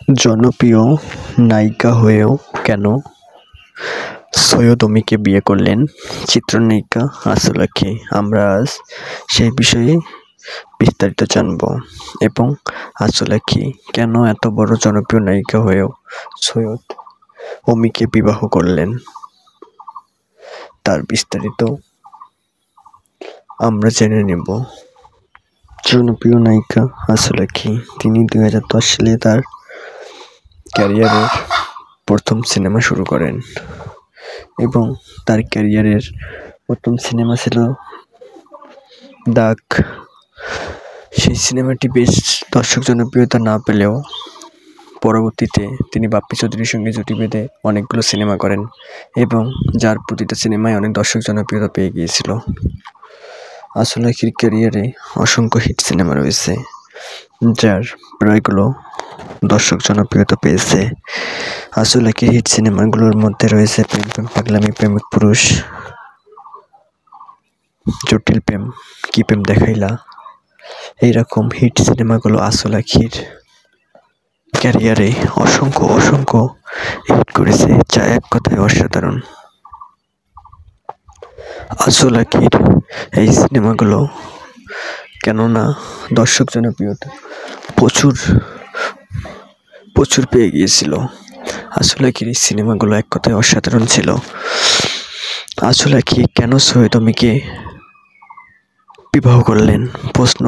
জনপ্রিয় নায়িকা হয়েও কেন সৈয়দ অমিকে বিয়ে করলেন চিত্রনায়িকা আসল আঁখি? আমরা আজ সেই বিষয়ে বিস্তারিত জানব এবং আসল আঁখি কেন এত বড় জনপ্রিয় নায়িকা হয়েও সৈয়দ অমিকে বিবাহ করলেন তার বিস্তারিত আমরা জেনে নেব। জনপ্রিয় নায়িকা আসল আঁখি, তিনি 2010 সালে তার ক্যারিয়ারের প্রথম সিনেমা শুরু করেন এবং তার ক্যারিয়ারের প্রথম সিনেমা ছিল দাগ। সেই সিনেমাটি বেশ দর্শক জনপ্রিয়তা না পেলেও পরবর্তীতে তিনি বাপ্পি চৌধুরীর সঙ্গে জুটি বেঁধে অনেকগুলো সিনেমা করেন এবং যার প্রতিটা সিনেমায় অনেক দর্শক জনপ্রিয়তা পেয়ে গিয়েছিল। আসল আঁখির ক্যারিয়ারে অসংখ্য হিট সিনেমা রয়েছে যার প্রায়গুলো দর্শক জনপ্রিয়তা পেয়েছে। আসল আঁখির হিট সিনেমাগুলোর মধ্যে রয়েছে প্রেম প্রেম পাগলামি, প্রেমিক পুরুষ, জটিল প্রেম, কি প্রেম দেখাইলা। এইরকম হিট সিনেমাগুলো আসল আঁখির ক্যারিয়ারে অসংখ্য হিট করেছে, যা এক কথায় অসাধারণ। আসল আঁখির এই সিনেমাগুলো কেননা দর্শক জনপ্রিয়তা প্রচুর পেয়ে গিয়েছিল। আসল আঁখির এই সিনেমাগুলো এক কথায় অসাধারণ ছিল। আসল আঁখি কেন সৈয়দ অমিকে বিবাহ করলেন প্রশ্ন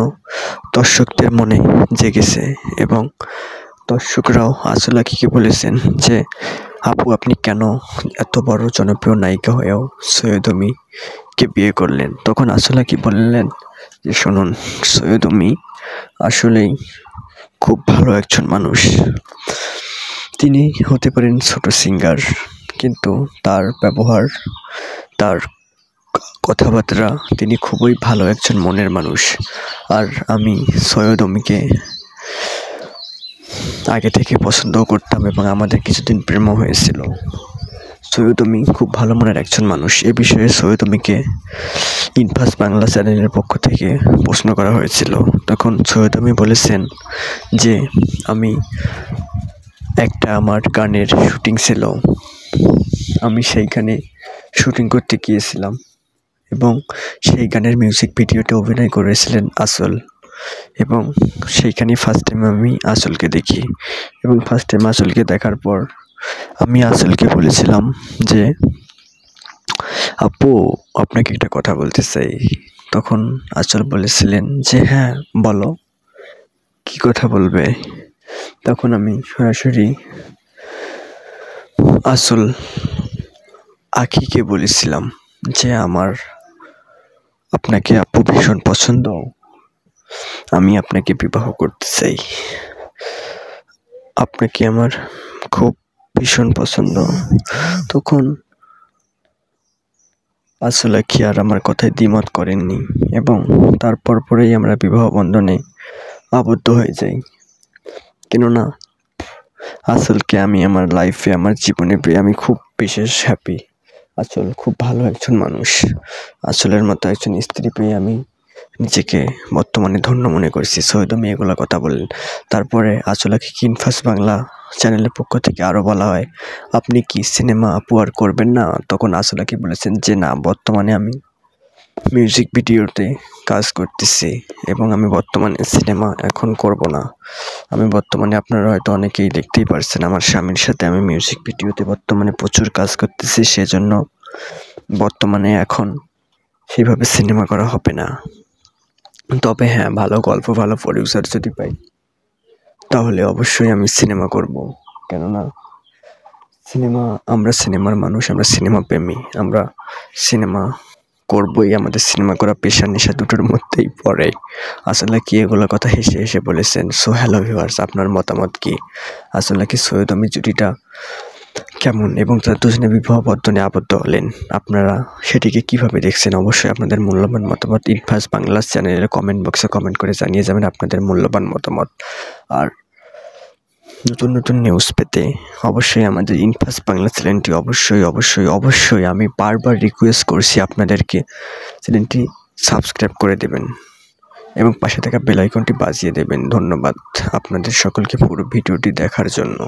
দর্শকদের মনে জেগেছে এবং দর্শকরাও আসল আঁখিকে বলেছেন যে আপু, আপনি কেন এত বড় জনপ্রিয় নায়িকা হয়েও সৈয়দ অমিকে বিয়ে করলেন? তখন আসল আঁখি বললেন যে শুনুন, সৈয়দ অমি আসলেই খুব ভালো একজন মানুষ। তিনি হতে পারেন ছোট সিঙ্গার, কিন্তু তার ব্যবহার, তার কথাবার্তা, তিনি খুবই ভালো একজন মনের মানুষ। আর আমি সৈয়দ অমিকে আগে থেকে পছন্দও করতাম এবং আমাদের কিছুদিন প্রেমও হয়েছিল। সৈয়দ অমি খুব ভালো মনের একজন মানুষ। এ বিষয়ে সৈয়দ অমিকে ইনফাস বাংলা চ্যানেলের পক্ষ থেকে প্রশ্ন করা হয়েছিল। তখন সৈয়দ অমি বলেছেন যে আমি আমার গানের শুটিং ছিল, আমি সেইখানে শুটিং করতে গিয়েছিলাম এবং সেই গানের মিউজিক ভিডিওতে অভিনয় করেছিলেন আসল, এবং সেইখানে ফার্স্ট টাইম আমি আসলকে দেখি এবং ফার্স্ট টাইম আসলকে দেখার পর আমি আসলকে বলেছিলাম যে আপু, আপনাকে একটা কথা বলতে চাই। তখন আসল বলেছিলেন যে হ্যাঁ বলো, কি কথা বলবে? তখন আমি সরাসরি আসল আঁখিকে বলেছিলাম যে আমার আপনাকে আপু ভীষণ পছন্দ, আমি আপনাকে বিবাহ করতে চাই, আপনাকে আমার খুব ভীষণ পছন্দ। তখন আসল আঁখি আর আমার কথায় দ্বিমত করেননি এবং পরেই আমরা বিবাহ বন্ধনে আবদ্ধ হয়ে যাই। কেননা আসলকে আমি আমার লাইফে, আমার জীবনে পেয়ে আমি খুব বিশেষ হ্যাপি। আসল খুব ভালো একজন মানুষ। আসলের মতো একজন স্ত্রী পেয়ে আমি নিজেকে বর্তমানে ধন্য মনে করছি। সৈয়দ অমি এগুলো কথা বললেন। তারপরে আসল আঁখিকে ইনফাস বাংলা চ্যানেলের পক্ষ থেকে আরও বলা হয়, আপনি কি সিনেমা আপু আর করবেন না? তখন আসল আঁখি বলেছেন যে না, বর্তমানে আমি মিউজিক ভিডিওতে কাজ করতেছি এবং আমি বর্তমানে সিনেমা এখন করব না। আমি বর্তমানে, আপনারা হয়তো অনেকেই দেখতেই পারছেন, আমার স্বামীর সাথে আমি মিউজিক ভিডিওতে বর্তমানে প্রচুর কাজ করতেছি, সেজন্য বর্তমানে এখন সেইভাবে সিনেমা করা হবে না। তবে হ্যাঁ, ভালো গল্প, ভালো প্রডিউসার যদি পাই তাহলে অবশ্যই আমি সিনেমা করব। কেননা আমরা সিনেমার মানুষ, আমরা সিনেমা প্রেমী, আমরা সিনেমা করবই। আমাদের সিনেমা করা পেশা নেশা দুটোর মধ্যেই পড়ে। আসলে কি এগুলো কথা হেসে হেসে বলেছেন। সো হ্যালো ভিউয়ার্স, আপনার মতামত কি? আসলে কি সৈয়দ অমি জুটিটা কেমন এবং তারা দুজনে বিবাহ বন্ধনে আবদ্ধ হলেন, আপনারা সেটিকে কিভাবে দেখছেন? অবশ্যই আপনাদের মূল্যবান মতামত ইনফাস বাংলা চ্যানেলের কমেন্ট বক্সে কমেন্ট করে জানিয়ে যাবেন আপনাদের মূল্যবান মতামত। আর নতুন নিউজ পেতে অবশ্যই আমাদের ইনফাস বাংলা চ্যানেলটি অবশ্যই আমি বারবার রিকোয়েস্ট করছি আপনাদেরকে চ্যানেলটি সাবস্ক্রাইব করে দেবেন এবং পাশে থাকা বেল আইকনটি বাজিয়ে দেবেন। ধন্যবাদ আপনাদের সকলকে পুরো ভিডিওটি দেখার জন্য।